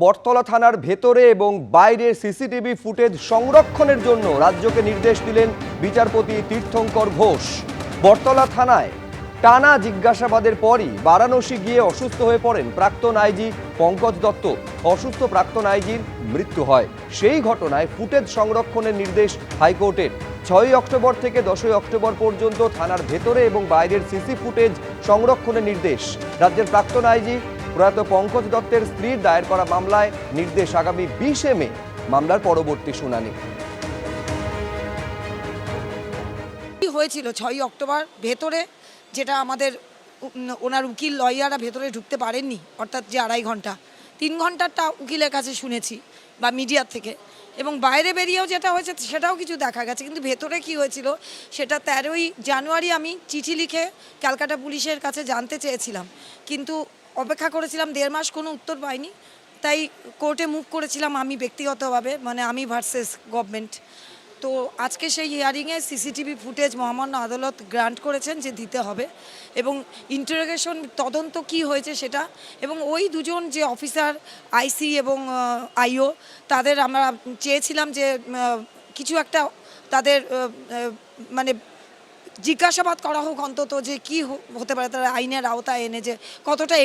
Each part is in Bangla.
বটতলা থানার ভেতরে এবং বাইরের সিসিটিভি ফুটেজ সংরক্ষণের জন্য রাজ্যকে নির্দেশ দিলেন বিচারপতি তীর্থঙ্কর ঘোষ। বটতলা থানায় টানা জিজ্ঞাসাবাদের পরই বারাণসী গিয়ে অসুস্থ হয়ে পড়েন প্রাক্তন আইজি পঙ্কজ দত্ত। অসুস্থ প্রাক্তন আইজির মৃত্যু হয়। সেই ঘটনায় ফুটেজ সংরক্ষণের নির্দেশ হাইকোর্টের। 6ই অক্টোবর থেকে 10ই অক্টোবর পর্যন্ত থানার ভেতরে এবং বাইরের সিসি ফুটেজ সংরক্ষণের নির্দেশ। রাজ্যের প্রাক্তন আইজি প্রয়াত পঙ্কজ দত্তের স্ত্রীর দায়ের করা মামলায় নির্দেশ আগামী 20 মে মামলার পরবর্তী শুনানি। হয়েছিল 6ই অক্টোবর ভেতরে, যেটা আমাদের ওনার উকিল লয়াররা ভেতরে ঢুকতে পারেননি, অর্থাৎ যে 2.5 ঘন্টা 3 ঘন্টারটা উকিলের কাছে শুনেছি বা মিডিয়ার থেকে, এবং বাইরে বেরিয়েও যেটা হয়েছে সেটাও কিছু দেখা গেছে। কিন্তু ভেতরে কি হয়েছিল সেটা 13ই জানুয়ারি আমি চিঠি লিখে ক্যালকাটা পুলিশের কাছে জানতে চেয়েছিলাম, কিন্তু অপেক্ষা করেছিলাম 1.5 মাস, কোনো উত্তর পাইনি। তাই কোর্টে মুভ করেছিলাম আমি ব্যক্তিগতভাবে, মানে আমি ভার্সেস গভর্নমেন্ট। তো আজকে সেই হিয়ারিংয়ে সিসিটিভি ফুটেজ মহামান্য আদালত গ্রান্ট করেছেন যে দিতে হবে, এবং ইন্টারোগেশন তদন্ত কি হয়েছে সেটা, এবং ওই দুজন যে অফিসার আইসি এবং আইও, তাদের আমরা চেয়েছিলাম যে কিছু একটা তাদের মানে জিজ্ঞাসাবাদ করা হোক অন্তত, যে কি হতে পারে তারা আইনের আওতায় এনে, যে কতটা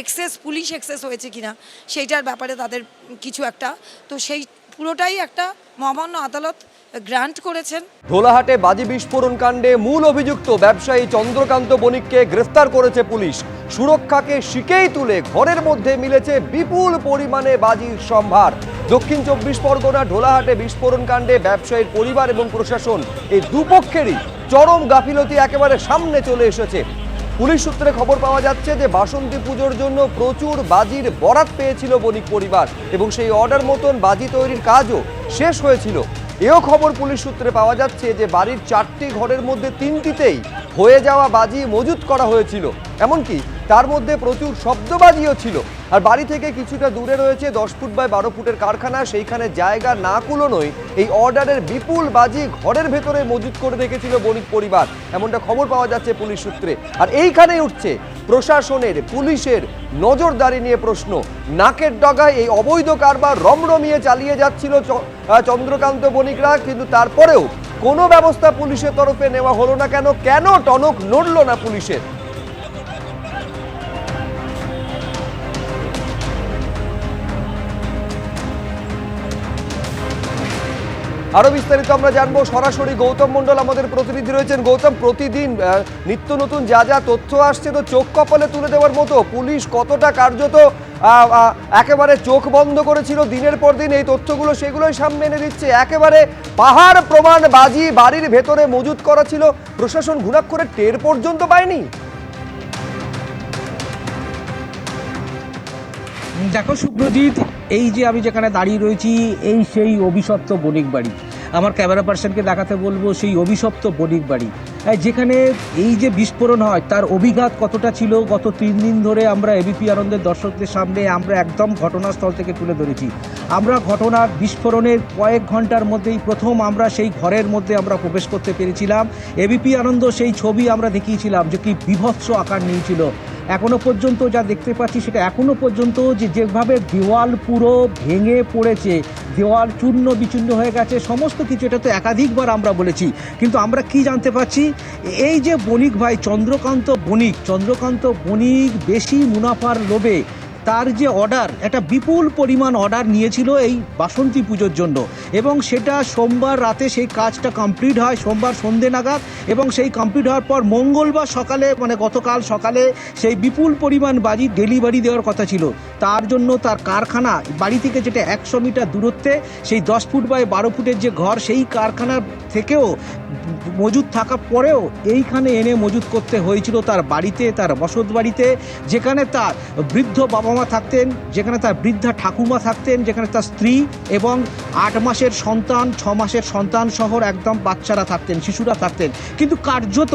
পুলিশ এক্সেস হয়েছে কিনা সেইটার ব্যাপারে তাদের কিছু একটা, তো সেই পুরোটাই একটা মহামান্য আদালত গ্রান্ট করেছেন। ধোলাহাটে বাজি বিস্ফোরণ কাণ্ডে মূল অভিযুক্ত ব্যবসায়ী চন্দ্রকান্ত বণিককে গ্রেফতার করেছে পুলিশ। সুরক্ষাকে শিকেই তুলে ঘরের মধ্যে মিলেছে বিপুল পরিমাণে বাজির সম্ভার। দক্ষিণ 24 পরগনা ধোলাহাটে বিস্ফোরণ কাণ্ডে ব্যবসায়ীর পরিবার এবং প্রশাসন এই দুপক্ষেরই চরম গাফিলতি একেবারে সামনে চলে এসেছে। পুলিশ সূত্রে খবর পাওয়া যাচ্ছে যে বাসন্তী পুজোর জন্য প্রচুর বাজির বরাত পেয়েছিল বণিক পরিবার, এবং সেই অর্ডার মতন বাজি তৈরির কাজও শেষ হয়েছিল। এও খবর পুলিশ সূত্রে পাওয়া যাচ্ছে যে বাড়ির 4টি ঘরের মধ্যে 3টিতেই হয়ে যাওয়া বাজি মজুত করা হয়েছিল, এমনকি তার মধ্যে প্রচুর শব্দবাজিও ছিল। আর বাড়ি থেকে কিছুটা দূরে রয়েছে 10 ফুট বাই 12 ফুটের কারখানা, সেইখানে জায়গা না কুলোনোই এই অর্ডারের বিপুল বাজি ঘরের ভেতরে মজুত করে রেখেছিল বণিক পরিবার, এমনটা খবর পাওয়া যাচ্ছে পুলিশ সূত্রে। আর এইখানেই উঠছে প্রশাসনের, পুলিশের নজরদারি নিয়ে প্রশ্ন। নাকের ডগায় এই অবৈধ কারবার রমরমিয়ে চালিয়ে যাচ্ছিল চন্দ্রকান্ত বণিকরা, কিন্তু তারপরেও কোনো ব্যবস্থা পুলিশের তরফে নেওয়া হলো না কেন? কেন টনক নড়ল না পুলিশের? আরো বিস্তারিত আমরা জানবো সরাসরি গৌতম মন্ডল আমাদের প্রতিনিধি রয়েছেন। গৌতম, প্রতিদিন নিত্য নতুন যা যা তথ্য আসছে তো চোখ কপালে তুলে দেওয়ার মতো। পুলিশ কতটা কার্যত একেবারে চোখ বন্ধ করেছিল দিনের পর দিন এই তথ্যগুলো, সেগুলোই সামনে এনে দিচ্ছে। একেবারে পাহাড় প্রমাণ বাজি বাড়ির ভেতরে মজুত করা ছিল, প্রশাসন ঘুণাক্ষরে টের পর্যন্ত পায়নি। দেখো সুব্রজিৎ, এই যে আমি যেখানে দাঁড়িয়ে রয়েছি এই সেই অভিশপ্ত বণিক বাড়ি। আমার ক্যামেরা পার্সনকে দেখাতে বলবো সেই অভিশপ্ত বণিক বাড়ি, যেখানে এই যে বিস্ফোরণ হয় তার অভিঘাত কতটা ছিল গত 3 দিন ধরে আমরা এবিপি আনন্দের দর্শকদের সামনে আমরা একদম ঘটনাস্থল থেকে তুলে ধরেছি। আমরা ঘটনার বিস্ফোরণের কয়েক ঘন্টার মধ্যেই প্রথম আমরা সেই ঘরের মধ্যে আমরা প্রবেশ করতে পেরেছিলাম। এবিপি আনন্দ সেই ছবি আমরা দেখিয়েছিলাম যে কি বিভৎস আকার নিয়েছিল। এখনো পর্যন্ত যা দেখতে পাচ্ছি সেটা এখনো পর্যন্ত যেভাবে দেওয়াল পুরো ভেঙে পড়েছে, দেওয়াল চূর্ণ বিচূর্ণ হয়ে গেছে, সমস্ত কিছু, এটা তো একাধিকবার আমরা বলেছি। কিন্তু আমরা কি জানতে পারছি, এই যে বণিক ভাই চন্দ্রকান্ত বণিক বেশি মুনাফার লোভে তার যে অর্ডার, একটা বিপুল পরিমাণ অর্ডার নিয়েছিল এই বাসন্তী পুজোর জন্য, এবং সেটা সোমবার রাতে সেই কাজটা কমপ্লিট হয়, সোমবার সন্ধে নাগাদ, এবং সেই কমপ্লিট হওয়ার পর মঙ্গলবার সকালে, মানে গতকাল সকালে সেই বিপুল পরিমাণ বাজি ডেলিভারি দেওয়ার কথা ছিল। তার জন্য তার কারখানা বাড়ি থেকে যেটা 100 মিটার দূরত্বে, সেই 10 ফুট বাই 12 ফুটের যে ঘর, সেই কারখানার থেকেও মজুদ থাকা পরেও এইখানে এনে মজুদ করতে হয়েছিল তার বাড়িতে, তার বসত বাড়িতে, যেখানে তার বৃদ্ধ বাবা মা থাকতেন, যেখানে তার বৃদ্ধা ঠাকুমা থাকতেন, যেখানে তার স্ত্রী এবং 8 মাসের সন্তান, 6 মাসের সন্তান সহ একদম বাচ্চারা থাকতেন, শিশুরা থাকতেন। কিন্তু কার্যত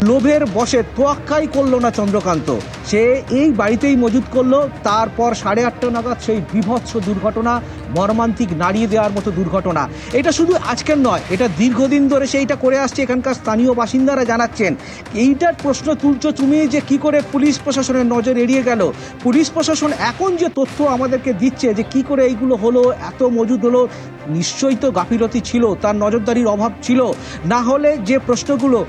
লোভের বশে তোয়াক্কাই করলো না চন্দ্রকান্ত, সে এই বাড়িতেই মজুদ করলো। তারপর 8:30 নাগাদ সেই বিভৎস দুর্ঘটনা, মর্মান্তিক নাড়িয়ে দেওয়ার মতো দুর্ঘটনা। এটা শুধু আজকের নয়, এটা দীর্ঘদিন ধরে সেইটা করে আসছে। এখানকার স্থানীয় বাসিন্দারা জানাচ্ছেন, এইটার প্রশ্ন তুলছো তুমি যে কি করে পুলিশ প্রশাসনের নজর এড়িয়ে গেল। পুলিশ প্রশাসন প্রশাসন এখন যে তথ্য আমাদেরকে দিচ্ছে যে কি করে এইগুলো হলো, এত মজুদ হলো, নিশ্চয়ই তো গাফিলতি ছিল, তার নজরদারির অভাব ছিল। না হলে যে প্রশ্নগুলো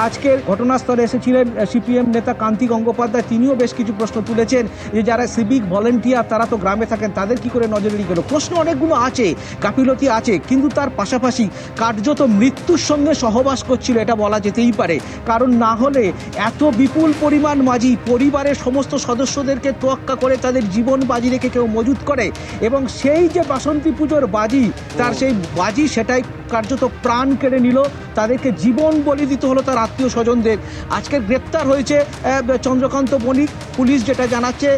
আজকের ঘটনাস্থলে এসেছিলেন সিপিএম নেতা কান্তি গঙ্গোপাধ্যায়, তিনিও বেশ কিছু প্রশ্ন তুলেছেন যে যারা সিভিক ভলেন্টিয়ার তারা তো গ্রামে থাকেন, তাদের কি করে নজরদারি গেল। প্রশ্ন অনেকগুলো আছে, গাফিলতি আছে, কিন্তু তার পাশাপাশি কার্যত মৃত্যুর সঙ্গে সহবাস করছিল এটা বলা যেতেই পারে। কারণ না হলে এত বিপুল পরিমাণ বাজি পরিবারের সমস্ত সদস্যদেরকে তোয়াক্কা করে তাদের জীবন বাজি রেখে কেউ মজুত করে, এবং সেই যে বাসন্তী পুজোর বাজি, তার সেই বাজি সেটাই কার্যত প্রাণ কেড়ে নিল, তাদেরকে জীবন বলি দিতে হলো তার আত্মীয় স্বজনদের। আজকে গ্রেপ্তার হয়েছে চন্দ্রকান্ত বণিক। পুলিশ যেটা জানাচ্ছে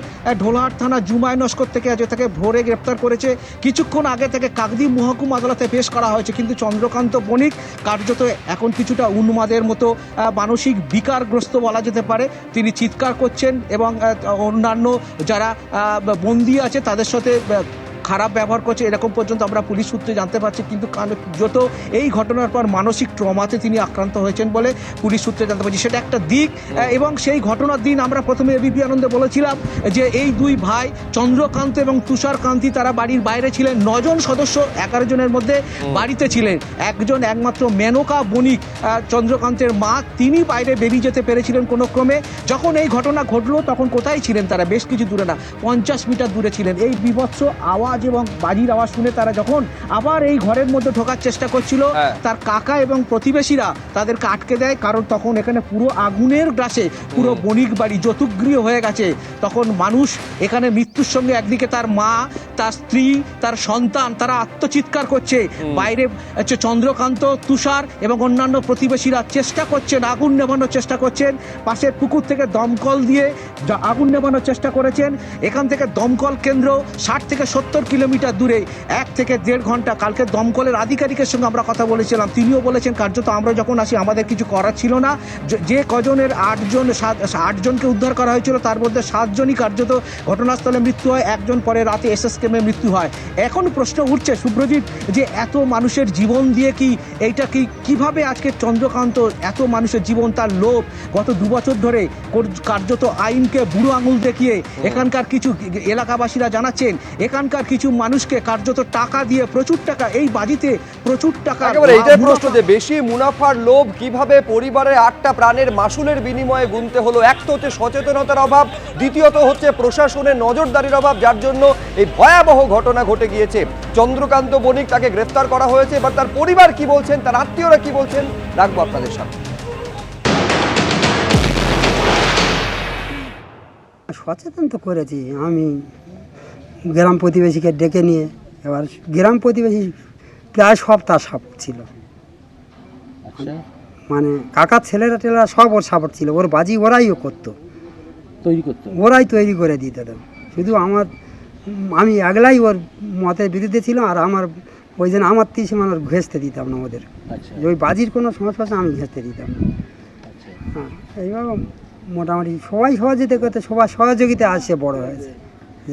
ঢোলাহাট থানা জুমায় নস্কর থেকে আজ তাকে ভোরে গ্রেপ্তার করেছে, কিছুক্ষণ আগে থেকে কাকদ্বীপ মহকুমা আদালতে পেশ করা হয়েছে। কিন্তু চন্দ্রকান্ত বণিক কার্যত এখন কিছুটা উন্মাদের মতো, মানসিক বিকারগ্রস্ত বলা যেতে পারে। তিনি চিৎকার করছেন এবং অন্যান্য যারা বন্দী আছে তাদের সাথে খারাপ ব্যবহার করছে, এরকম পর্যন্ত আমরা পুলিশ সূত্রে জানতে পারছি। কিন্তু যত এই ঘটনার পর মানসিক ট্রমাতে তিনি আক্রান্ত হয়েছেন বলে পুলিশ সূত্রে জানতে পারছি, সেটা একটা দিক। এবং সেই ঘটনার দিন আমরা প্রথমে এবিপি আনন্দে বলেছিলাম যে এই দুই ভাই চন্দ্রকান্ত এবং তুষার কান্তি তারা বাড়ির বাইরে ছিলেন, 9 জন সদস্য 11 জনের মধ্যে বাড়িতে ছিলেন। একজন একমাত্র মেনকা বণিক, চন্দ্রকান্তের মা, তিনি বাইরে বেরিয়ে যেতে পেরেছিলেন কোনো ক্রমে। যখন এই ঘটনা ঘটলো তখন কোথায় ছিলেন তারা? বেশ কিছু দূরে না, 50 মিটার দূরে ছিলেন। এই বিভৎস আওয়াজ এবং বাজির আওয়াজ শুনে তারা যখন আবার এই ঘরের মধ্যে ঢোকার চেষ্টা করছিল, তার কাকা এবং প্রতিবেশীরা তাদেরকে আটকে দেয়। কারণ তখন এখানে পুরো আগুনের গ্রাসে পুরো বণিক বাড়ি যতুগৃহ হয়ে গেছে। তখন মানুষ এখানে মৃত্যুর সঙ্গে, একদিকে তার মা, তার স্ত্রী, তার সন্তান, তারা আত্মচিৎকার করছে। বাইরে হচ্ছে চন্দ্রকান্ত, তুষার এবং অন্যান্য প্রতিবেশীরা চেষ্টা করছেন, আগুন নেভানোর চেষ্টা করছেন। পাশের পুকুর থেকে দমকল দিয়ে আগুন নেভানোর চেষ্টা করেছেন। এখান থেকে দমকল কেন্দ্র 60 থেকে 70 কিলোমিটার দূরে, 1 থেকে 1.5 ঘন্টা। কালকে দমকলের আধিকারিকের সঙ্গে আমরা কথা বলেছিলাম, তিনিও বলেছেন কার্যত আমরা যখন আসি আমাদের কিছু করার ছিল না। যে কজনের 8 জনকে উদ্ধার করা হয়েছিল তার মধ্যে 7 জনই কার্যত ঘটনাস্থলে মৃত্যু হয়, 1 জন পরে রাতে এসএসকেমে মৃত্যু হয়। এখন প্রশ্ন উঠছে শুভ্রজিৎ, যে এত মানুষের জীবন দিয়ে এইটা কিভাবে আজকে চন্দ্রকান্ত, এত মানুষের জীবন, তার লোভ, গত 2 বছর ধরে কার্যত আইনকে বুড়ো আঙুল দেখিয়ে এখানকার কিছু এলাকাবাসীরা জানাচ্ছেন এখানকার কিছু মানুষকে কার্যত টাকা দিয়ে, প্রচুর টাকা, এই বাজিতে প্রচুর টাকা। এইটাই প্রশ্ন যে বেশি মুনাফার লোভ কিভাবে পরিবারের 8টা প্রাণের মাসুলের বিনিময়ে গুনতে হলো। এক তো হচ্ছে সচেতনতার অভাব, দ্বিতীয়ত হচ্ছে প্রশাসনের নজরদারির অভাব, যার জন্য এই ভয়াবহ ঘটনা ঘটে গিয়েছে। চন্দ্রকান্ত বণিক, তাকে গ্রেফতার করা হয়েছে। এবার তার পরিবার কি বলছেন, তার আত্মীয়রা কি বলছেন, রাখবো আপনাদের সামনে। সচেতন তো করেছি আমি, গ্রাম প্রতিবেশীকে ডেকে নিয়ে। এবার গ্রাম প্রতিবেশী প্রায় সব তার সাপোর্ট ছিল, মানে কাকার ছেলেরা টেলেরা সব ওর সাপোর্ট ছিল। ওর বাজি ওরাইও করতো, ওরাই তৈরি করে দিত। শুধু আমি একলাই ওর মতের বিরুদ্ধে ছিল, আর আমার ওই জন্য আমার 30 ওর ঘেঁচতে দিতাম না ওদের। ওই বাজির কোনো সমস্যা আমি ঘেঁচতে দিতাম না। হ্যাঁ, এইভাবে মোটামুটি সবাই সহযোগিতা করতে, সবার সহযোগিতা আসছে, বড় হয়েছে।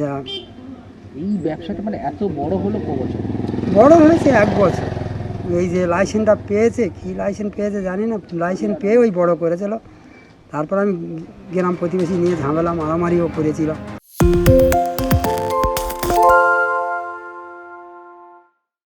যা এই ব্যবসাটা মানে এত বড় হলো কত বছর? বড় হয়েছে 1 বছর। এই যে লাইসেন্সটা পেয়েছে, কি লাইসেন্স পেয়েছে জানি না, লাইসেন্স পেয়ে ওই বড় করেছিল। তারপর আমি গ্রাম প্রতিবেশী নিয়ে ঝামেলা মারামারিও করেছিলাম।